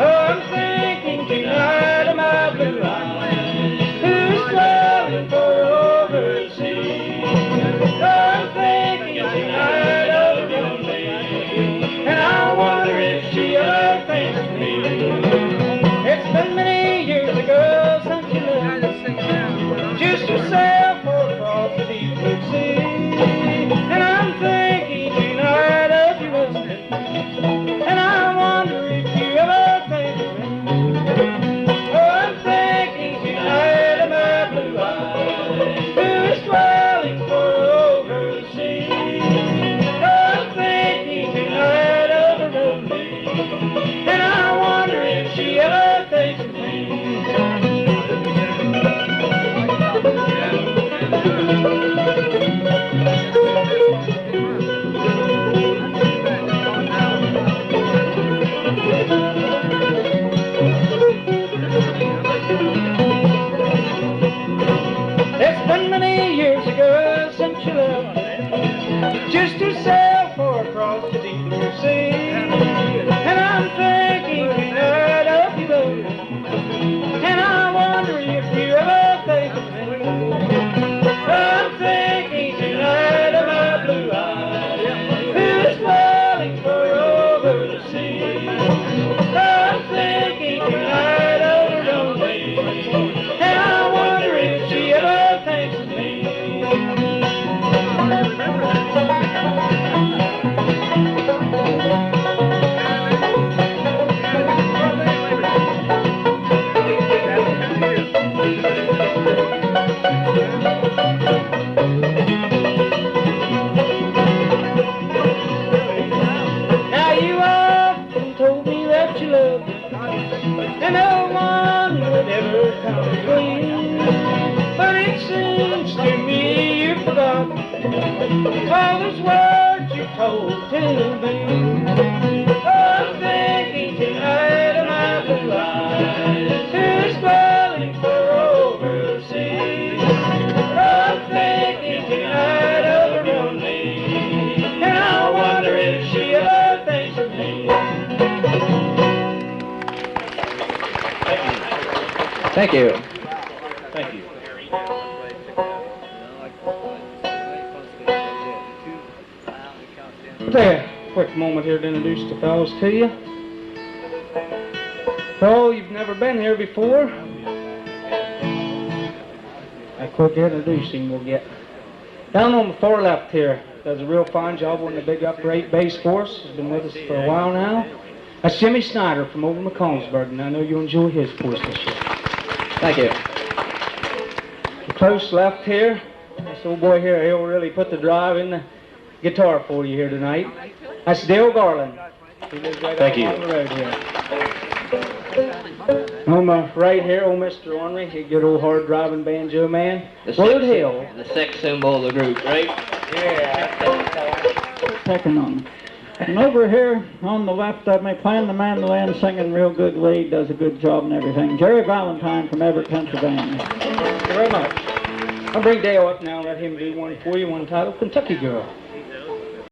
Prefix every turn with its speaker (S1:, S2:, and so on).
S1: I'm thinking tonight of my blue eyes, who's traveling for overseas. I'm thinking tonight of a young lady, and I wonder if she ever thinks of me. It's been many years ago since you left, just yourself across the deep blue sea. And I'm thinking tonight of your husband, and I wonder if you ever think of me. Oh, I'm thinking tonight of my blue eyes, who is dwelling for overseas. I'm thinking tonight of a lonely, and I wonder if she ever thinks of me. It's been many years ago since you left, just yourself or across the deep blue sea. And I'm thinking tonight of you, baby, and I wonder if you ever think of me. I'm thinking tonight of my blue eyes, who's dwelling for over the sea. I'm thinking tonight of a young lady, and I wonder if she ever thinks of me. Now you often told me that you loved me, and no one would ever come between. But it seems to me you forgot all those words you told to me. I'm thinking tonight of my blue eyes, who's dwelling for overseas. I'm thinking tonight of a real lady, and I wonder if she ever thinks of me.
S2: Thank you.
S1: Thank you. I'll take a quick moment here to introduce the fellows to you. So, you've never been here before. A quick introducing we'll get. Down on the far left here, does a real fine job on the big upright bass for us. He's been with us for a while now. That's Jimmy Snider from over McCollsburg, and I know you'll enjoy his voice this year.
S2: Thank you.
S1: The close left here, this old boy here, he'll really put the drive in the guitar for you here tonight. That's Dale Garland. He lives right
S2: Thank you.
S1: on the road here. On my right here, old Mr. Ornery, he's a good old hard driving banjo man. Willard Hill.
S2: The sex symbol of the group, right?
S1: Yeah.
S3: Second on. And over here on the left of me, playing the mandolin, singing real good lead, does a good job and everything. Jerry Valentine from Everett, Pennsylvania.
S1: Thank you very much. I'll bring Dale up now and let him do one for you, one titled Kentucky Girl.